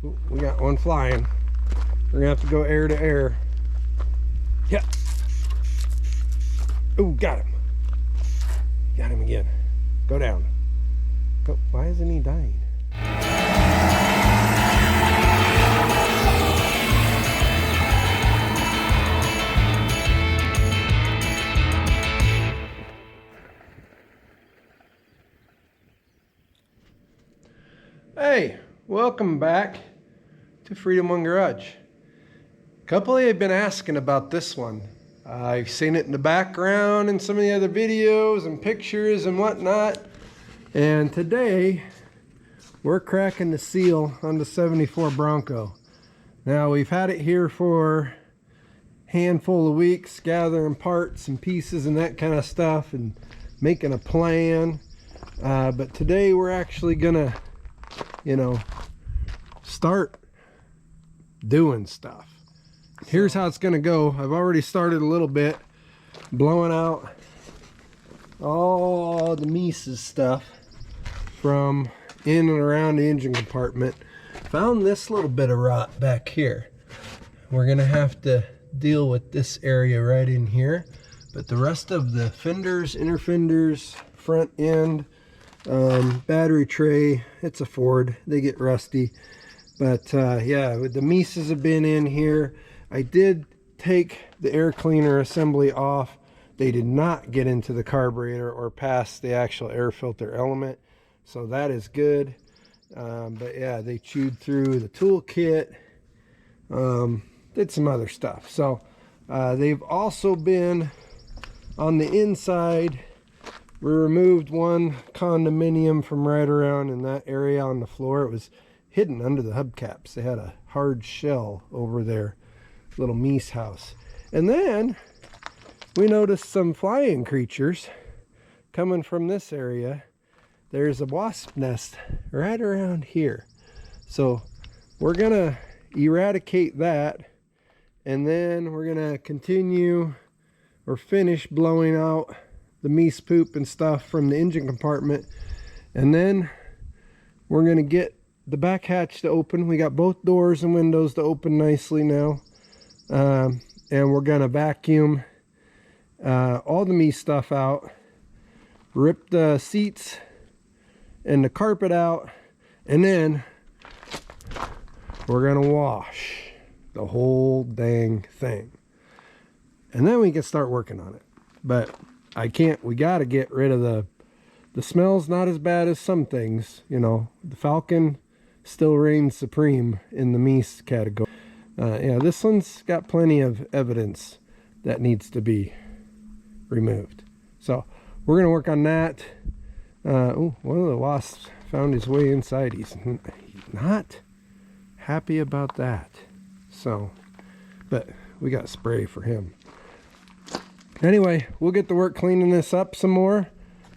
Ooh, we got one flying. We're gonna have to go air to air. Yeah. Oh, got him. Got him again. Go down. Oh, why isn't he dying? Hey, welcome back to Freedom One Garage. A couple of you have been asking about this one. I've seen it in the background in some of the other videos and pictures and whatnot. And today we're cracking the seal on the 74 Bronco. Now we've had it here for a handful of weeks, gathering parts and pieces and that kind of stuff and making a plan. But today we're actually gonna, start doing stuff. Here's how it's gonna go. I've already started a little bit, blowing out all the Meeces stuff from in and around the engine compartment. Found this little bit of rot back here. We're gonna have to deal with this area right in here, but the rest of the fenders, inner fenders, front end, battery tray, it's a Ford, they get rusty. But yeah, the Meeces have been in here. I did take the air cleaner assembly off. They did not get into the carburetor or past the actual air filter element, so that is good. But yeah, they chewed through the toolkit, did some other stuff. So they've also been on the inside. We removed one condominium from right around in that area on the floor. It was hidden under the hubcaps. They had a hard shell over their little Meese house. And then we noticed some flying creatures coming from this area. There's a wasp nest right around here. So we're gonna eradicate that, and then we're gonna continue or finish blowing out the Meese poop and stuff from the engine compartment, and then we're gonna get the back hatch to open. We got both doors and windows to open nicely now, and we're gonna vacuum all the Meese stuff out, rip the seats and the carpet out, and then we're gonna wash the whole dang thing, and then we can start working on it. But we gotta get rid of the smell's not as bad as some things, the Falcon still reigns supreme in the Meese category. Yeah, this one's got plenty of evidence that needs to be removed, so we're gonna work on that. Oh, one of the wasps found his way inside. He's not happy about that, so, but we got spray for him. Anyway, we'll get to work cleaning this up some more,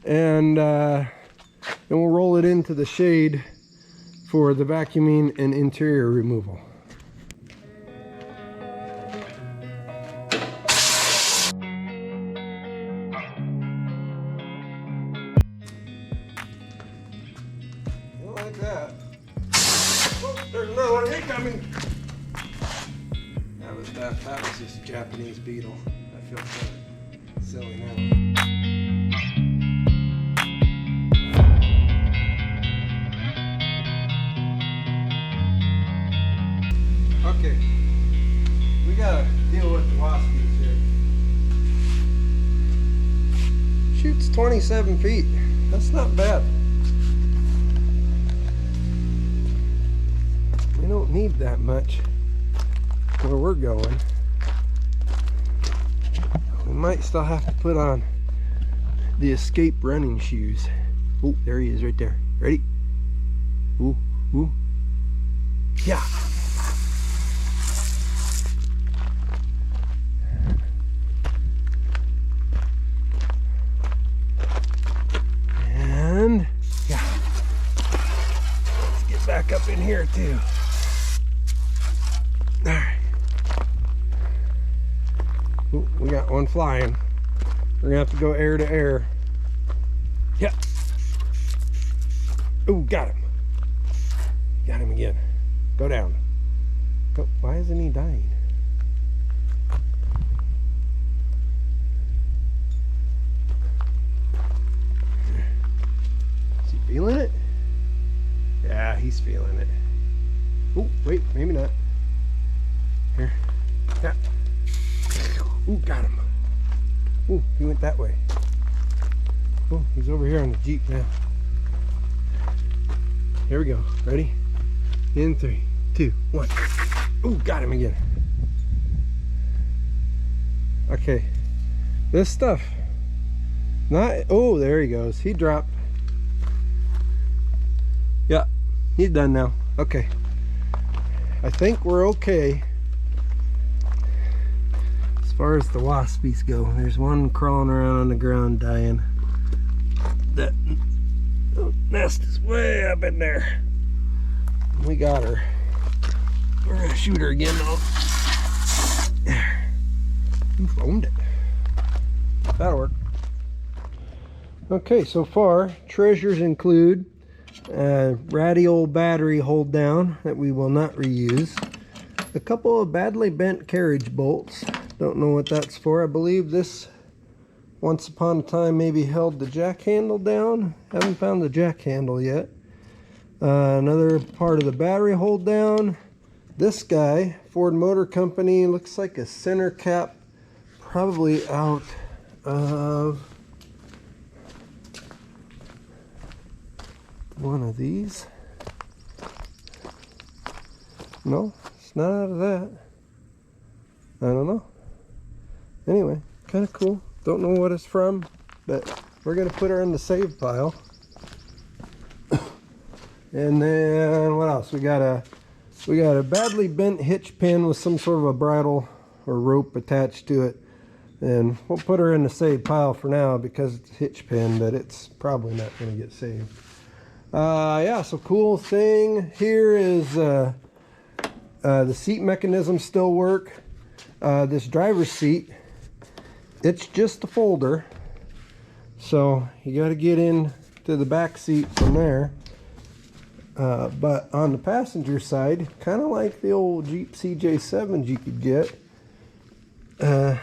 and then we'll roll it into the shade for the vacuuming and interior removal. Don't like that. Oh, there's another one incoming. That was just a Japanese beetle. I feel silly now. Okay, we gotta deal with the waspies here. Shoots 27 feet. That's not bad. We don't need that much where we're going. We might still have to put on the escape running shoes. Oh, there he is right there. Ready? Ooh, ooh. Yeah. And yeah. Let's get back up in here too. All right. Ooh, we got one flying. We're gonna have to go air to air. Yeah. Ooh, got him. Got him again. Go Go down. Go. Why isn't he dying? Is he feeling it? Yeah, he's feeling it. Oh, wait, maybe not. Here. Yeah. Ooh, got him. Ooh, he went that way. Oh, he's over here on the Jeep now. Here we go. Ready? In 3, 2, 1. Ooh, got him again. Okay. This stuff. Not. Oh, there he goes. He dropped. Yeah, he's done now. Okay. I think we're okay. As far as the waspies go, there's one crawling around on the ground dying. That nest is way up in there. We got her. We're gonna shoot her again though. Who foamed it? That'll work. Okay, so far treasures include a ratty old battery hold down that we will not reuse, a couple of badly bent carriage bolts, don't know what that's for. I believe this once upon a time maybe held the jack handle down. Haven't found the jack handle yet. Another part of the battery hold down. This guy, Ford Motor Company, looks like a center cap, probably out of one of these. No, it's not out of that. I don't know. Anyway, kind of cool. Don't know what it's from, but we're gonna put her in the save pile. And then what else? We got a badly bent hitch pin with some sort of a bridle or rope attached to it. And we'll put her in the save pile for now because it's a hitch pin, but it's probably not gonna get saved. Yeah, so cool thing here is the seat mechanisms still work. This driver's seat, it's just a folder, so you got to get in to the back seat from there. But on the passenger side, kind of like the old Jeep CJ7s you could get, the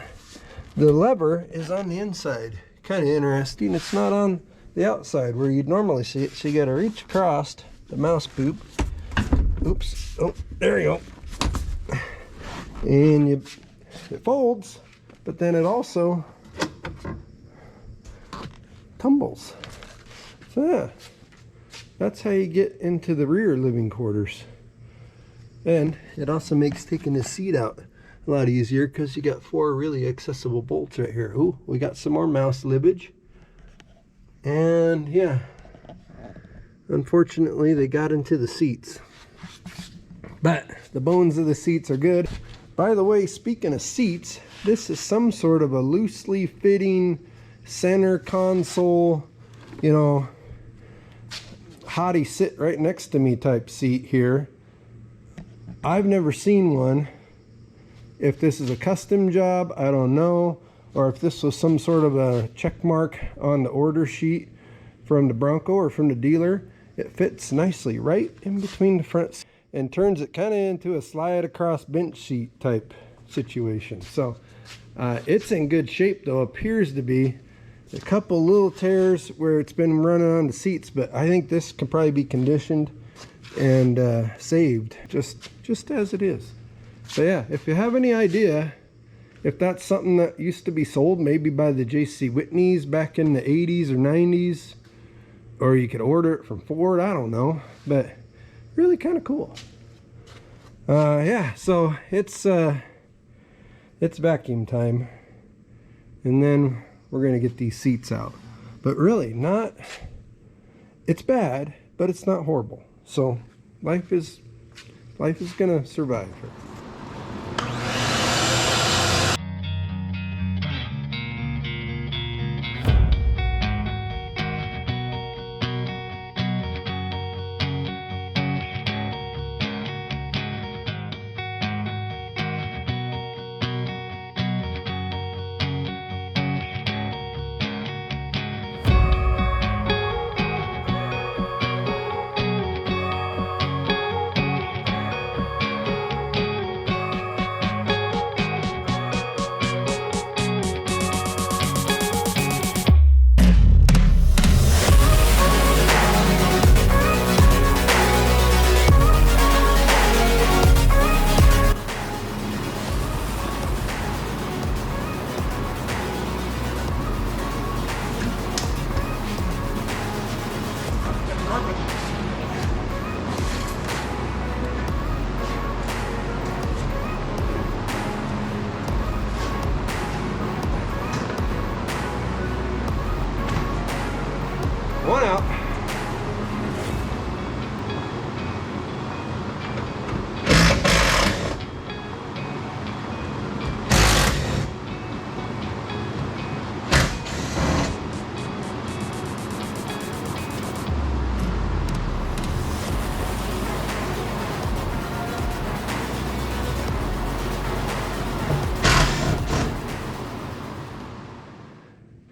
lever is on the inside. Kind of interesting. It's not on the outside where you'd normally see it, so you got to reach across the mouse poop. Oops. Oh, there you go. And it folds, but then it also tumbles. So yeah, that's how you get into the rear living quarters. And it also makes taking the seat out a lot easier because you got 4 really accessible bolts right here. Ooh, we got some more mouse libbage. And yeah, unfortunately they got into the seats, but the bones of the seats are good. By the way, speaking of seats, this is some sort of a loosely fitting center console, you know, hottie sit right next to me type seat here. I've never seen one. If this is a custom job, I don't know, or if this was some sort of a check mark on the order sheet from the Bronco or from the dealer. It fits nicely right in between the fronts and turns it kind of into a slide across bench seat type situation. So it's in good shape though. Appears to be a couple little tears where it's been running on the seats, but I think this can probably be conditioned and saved just as it is. So yeah, if you have any idea if that's something that used to be sold maybe by the J.C. Whitneys back in the 80s or 90s, or you could order it from Ford, I don't know, but really kind of cool. Yeah, so it's vacuum time, and then we're gonna get these seats out. But really not, it's bad, but it's not horrible. So life is gonna survive.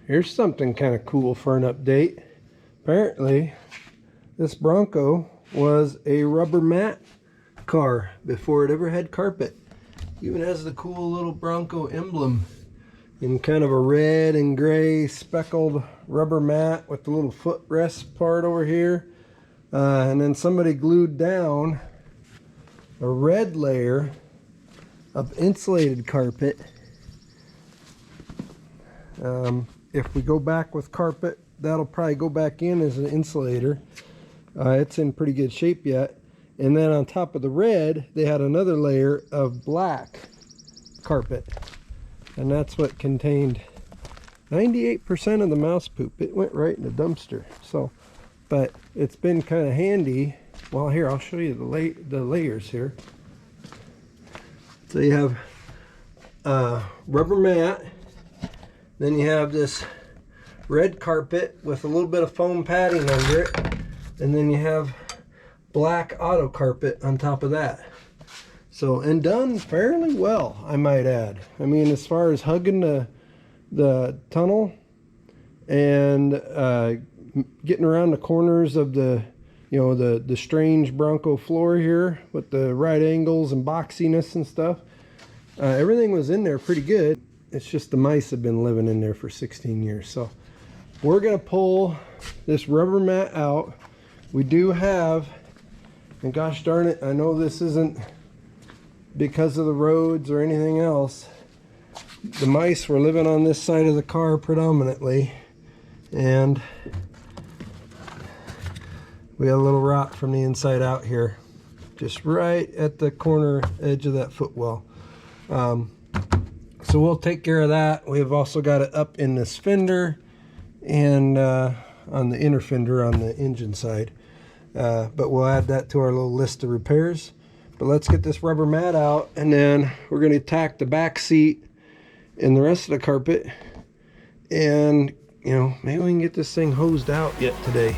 here's something kind of cool for an update. Apparently, this Bronco was a rubber mat car before it ever had carpet. Even has the cool little Bronco emblem in kind of a red and gray speckled rubber mat with the little footrest part over here. And then somebody glued down a red layer of insulated carpet. If we go back with carpet, that'll probably go back in as an insulator. It's in pretty good shape yet. And then on top of the red, they had another layer of black carpet. And that's what contained 98% of the mouse poop. It went right in the dumpster. So, but it's been kind of handy. Well, here, I'll show you the layers here. So you have rubber mat. Then you have this red carpet with a little bit of foam padding under it. And then you have black auto carpet on top of that. So, and done fairly well, I might add. I mean, as far as hugging the tunnel and getting around the corners of the, you know, the strange Bronco floor here with the right angles and boxiness and stuff. Everything was in there pretty good. It's just the mice have been living in there for 16 years. So we're gonna pull this rubber mat out. We do have, and gosh darn it, I know this isn't because of the roads or anything else. The mice were living on this side of the car predominantly, and we got a little rot from the inside out here, just right at the corner edge of that footwell. So we'll take care of that. We've also got it up in this fender and on the inner fender on the engine side. But we'll add that to our little list of repairs. But let's get this rubber mat out, and then we're going to tack the back seat and the rest of the carpet. And, you know, maybe we can get this thing hosed out yet today.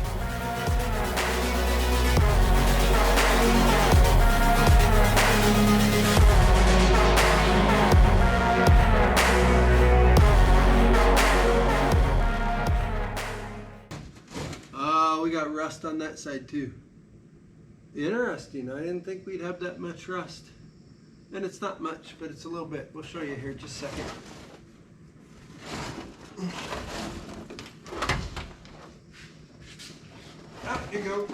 We got rust on that side too. Interesting. I didn't think we'd have that much rust. And it's not much, but it's a little bit. We'll show you here in just a second. Ah, here you go.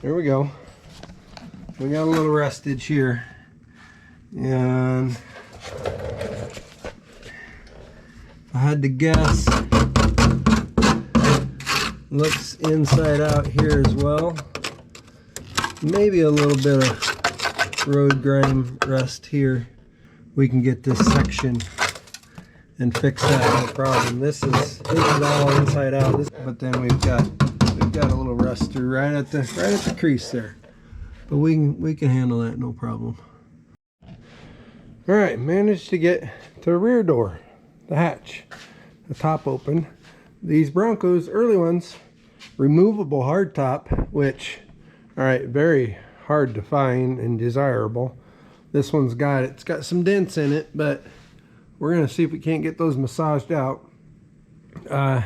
There we go. We got a little rustage here. And I had to guess, looks inside out here as well. Maybe a little bit of road grime rust here. We can get this section and fix that, no problem. This is all inside out. But then we've got a little rust through right at the crease there. But we can handle that, no problem. All right, managed to get to the rear door, the hatch, the top open. These Broncos, early ones, removable hardtop, which, all right, very hard to find and desirable. This one's it's got some dents in it, but we're gonna see if we can't get those massaged out. The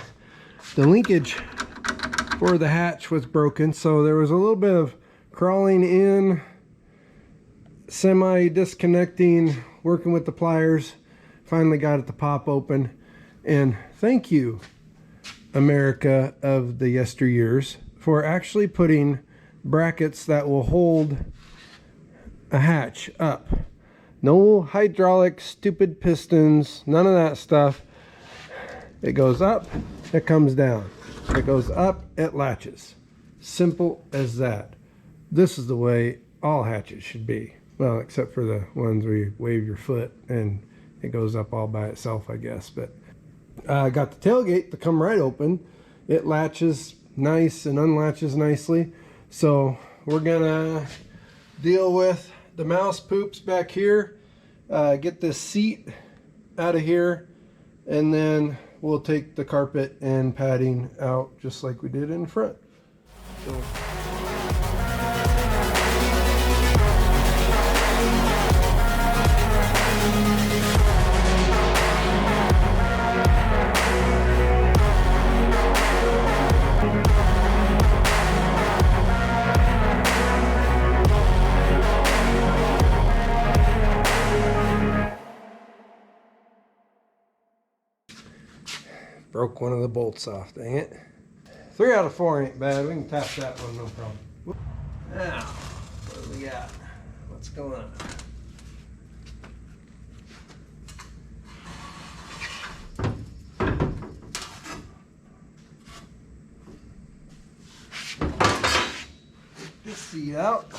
linkage for the hatch was broken, so there was a little bit of crawling in, semi-disconnecting, working with the pliers. Finally got it to pop open. And thank you, America of the yesteryears, for actually putting brackets that will hold a hatch up. No hydraulic stupid pistons, none of that stuff. It goes up, it comes down. It goes up, it latches. Simple as that. This is the way all hatches should be. Well, except for the ones where you wave your foot and it goes up all by itself, I guess. But I got the tailgate to come right open. It latches nice and unlatches nicely. So we're gonna deal with the mouse poops back here, get this seat out of here, and then we'll take the carpet and padding out just like we did in front. So. Broke one of the bolts off, dang it. 3 out of 4 ain't bad. We can tap that one, no problem. Now, what do we got? What's going on? This seat out.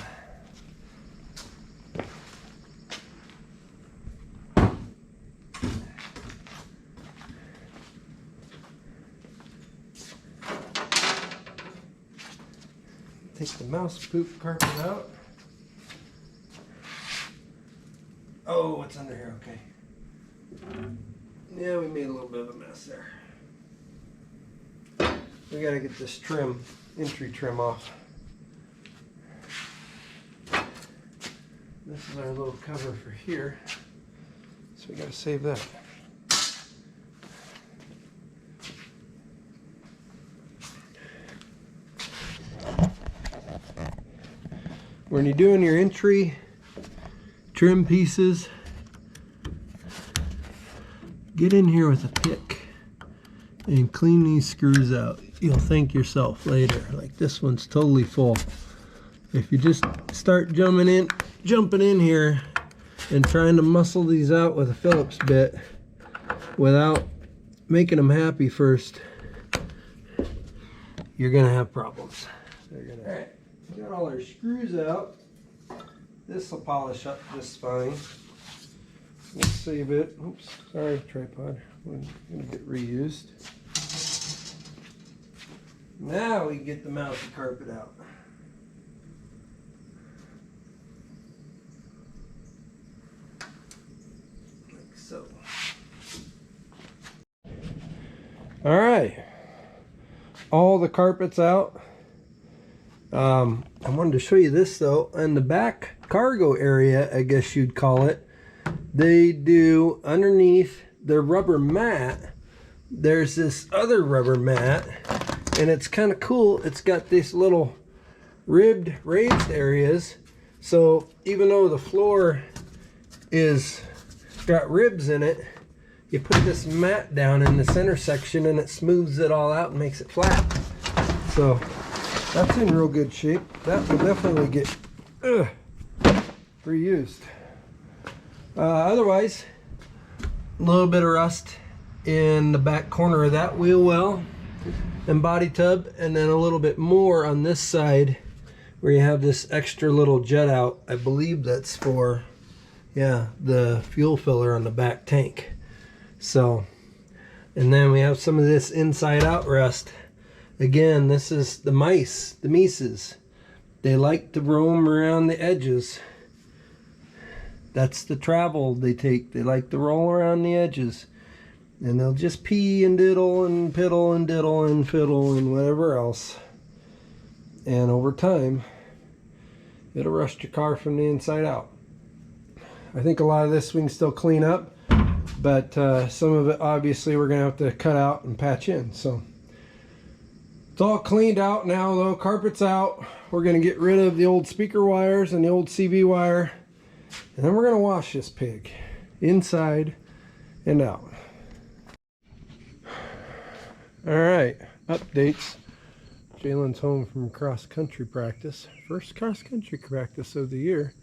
Take the mouse poop carpet out. Oh, what's under here? Okay. Yeah, we made a little bit of a mess there. We gotta get this trim, entry trim off. This is our little cover for here. So we gotta save that. When you're doing your entry trim pieces, get in here with a pick and clean these screws out. You'll thank yourself later. Like this one's totally full. If you just start jumping in here and trying to muscle these out with a Phillips bit without making them happy first, you're gonna have problems. All right. Got all our screws out. This will polish up just fine. We'll save it. Oops, sorry, tripod. We're gonna get reused. Now we can get the mousy carpet out. Like so. All right. All the carpet's out. I wanted to show you this though. In the back cargo area, I guess you'd call it, they do underneath their rubber mat, there's this other rubber mat, and it's kind of cool. It's got these little ribbed raised areas, so even though the floor is got ribs in it, you put this mat down in the center section and it smooths it all out and makes it flat. So that's in real good shape. That will definitely get reused. Otherwise, a little bit of rust in the back corner of that wheel well and body tub, and then a little bit more on this side where you have this extra little jet out. I believe that's for, yeah, the fuel filler on the back tank. So, and then we have some of this inside out rust. Again, this is the mice, the Meeces. They like to roam around the edges. That's the travel they take. They like to roll around the edges. And they'll just pee and diddle and piddle and diddle and fiddle and whatever else. And over time, it'll rust your car from the inside out. I think a lot of this we can still clean up, but some of it obviously we're gonna have to cut out and patch in. So it's all cleaned out now though, carpet's out. We're gonna get rid of the old speaker wires and the old CV wire, and then we're gonna wash this pig inside and out. All right, updates. Jalen's home from cross-country practice. First cross-country practice of the year.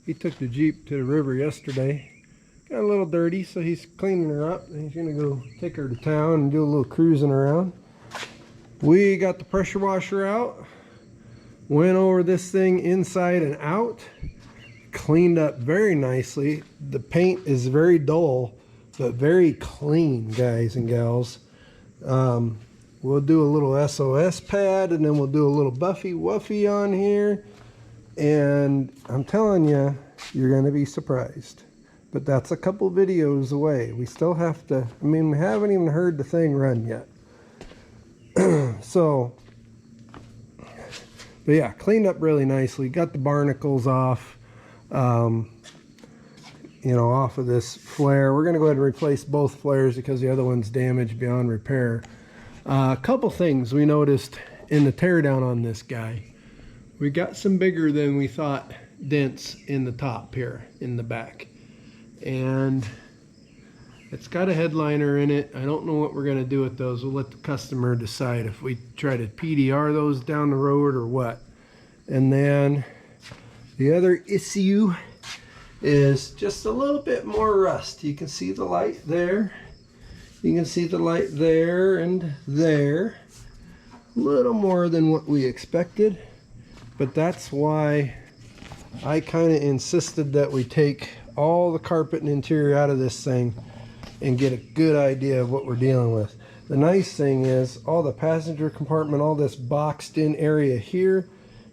He took the Jeep to the river yesterday. Got a little dirty, so he's cleaning her up. And he's gonna go take her to town and do a little cruising around. We got the pressure washer out. Went over this thing inside and out. Cleaned up very nicely. The paint is very dull, but very clean, guys and gals. We'll do a little SOS pad, and then we'll do a little Buffy Wuffy on here. And I'm telling you, you're going to be surprised. But that's a couple videos away. We still have to, I mean, we haven't even heard the thing run yet. So, but yeah, cleaned up really nicely. Got the barnacles off, you know, off of this flare. We're going to go ahead and replace both flares because the other one's damaged beyond repair. A couple things we noticed in the teardown on this guy. We got some bigger than we thought dents in the top here in the back. And It's got a headliner in it. I don't know what we're gonna do with those. We'll let the customer decide if we try to PDR those down the road or what. And then the other issue is just a little bit more rust. You can see the light there. You can see the light there and there. A little more than what we expected, but that's why I kind of insisted that we take all the carpet and interior out of this thing and get a good idea of what we're dealing with. The nice thing is all the passenger compartment, all this boxed in area here,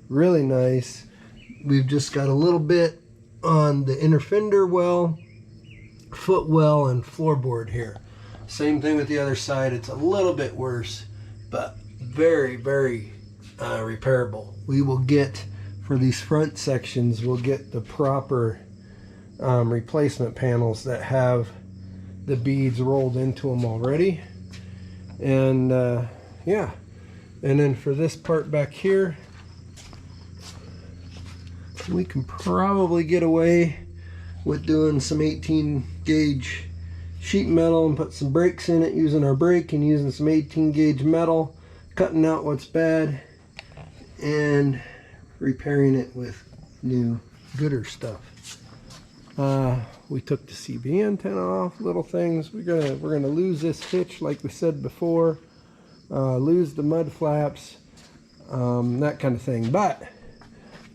really nice. We've just got a little bit on the inner fender well, footwell, and floorboard here. Same thing with the other side. It's a little bit worse, but very, very repairable. We will get, for these front sections, we'll get the proper replacement panels that have the beads rolled into them already. And yeah, and then for this part back here, we can probably get away with doing some 18 gauge sheet metal and put some brakes in it, using our brake and using some 18 gauge metal, cutting out what's bad and repairing it with new gooder stuff. We took the CB antenna off, little things. We're gonna lose this hitch like we said before, lose the mud flaps, that kind of thing. But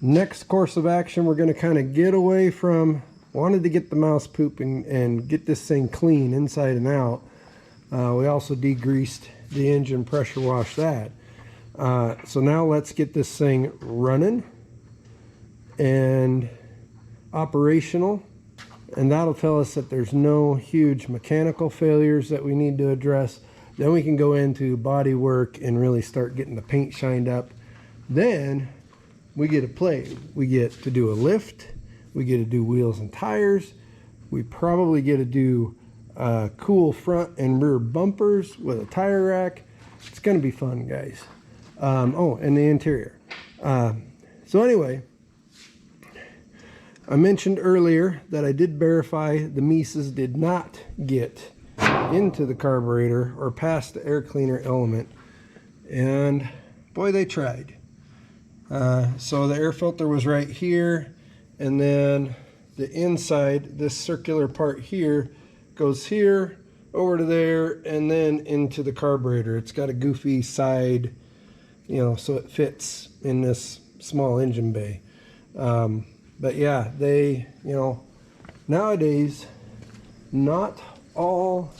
next course of action, we're gonna kind of get away from, wanted to get the mouse poop and get this thing clean inside and out. We also degreased the engine, pressure washed that. So now let's get this thing running and operational, and that'll tell us that there's no huge mechanical failures that we need to address. Then we can go into body work and really start getting the paint shined up. Then we get to play. We get to do a lift. We get to do wheels and tires. We probably get to do cool front and rear bumpers with a tire rack. It's going to be fun, guys. Oh, and the interior. So anyway, I mentioned earlier that I did verify the Meeces did not get into the carburetor or past the air cleaner element, and boy, they tried. So the air filter was right here, and then the inside, this circular part here, goes here, over to there, and then into the carburetor. It's got a goofy side, you know, so it fits in this small engine bay. But yeah, they, you know, nowadays, not all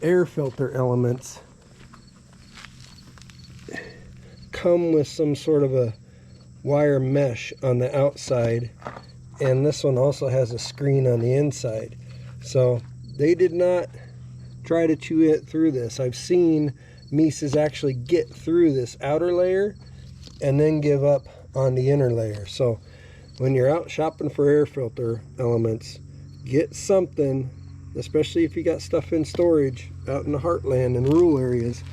air filter elements come with some sort of a wire mesh on the outside, and this one also has a screen on the inside. So they did not try to chew it through this. I've seen Meeces actually get through this outer layer and then give up on the inner layer. So when you're out shopping for air filter elements, get something, especially if you got stuff in storage out in the heartland and rural areas,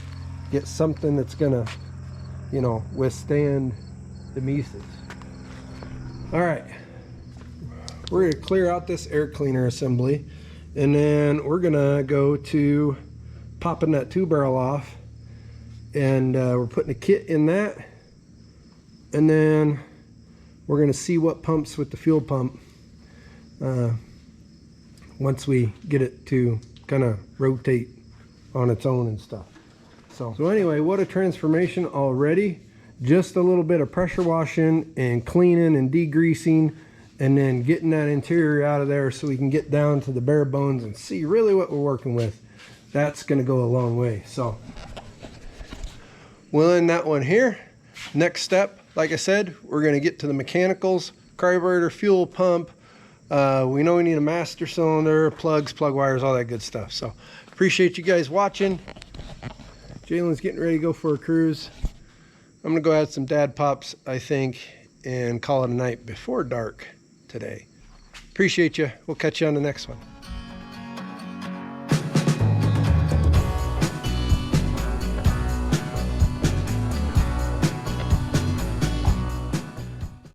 get something that's gonna, you know, withstand the Meeces. All right, we're gonna clear out this air cleaner assembly, and then we're gonna go to popping that 2-barrel off, and we're putting a kit in that, and then we're going to see what pumps with the fuel pump once we get it to kind of rotate on its own and stuff. So anyway, what a transformation already. Just a little bit of pressure washing and cleaning and degreasing, and then getting that interior out of there so we can get down to the bare bones and see really what we're working with. That's going to go a long way. So we'll end that one here. Next step, like I said, we're going to get to the mechanicals, carburetor, fuel pump. We know we need a master cylinder, plugs, plug wires, all that good stuff. So appreciate you guys watching. Jalen's getting ready to go for a cruise. I'm going to go have some dad pops, I think, and call it a night before dark today. Appreciate you. We'll catch you on the next one.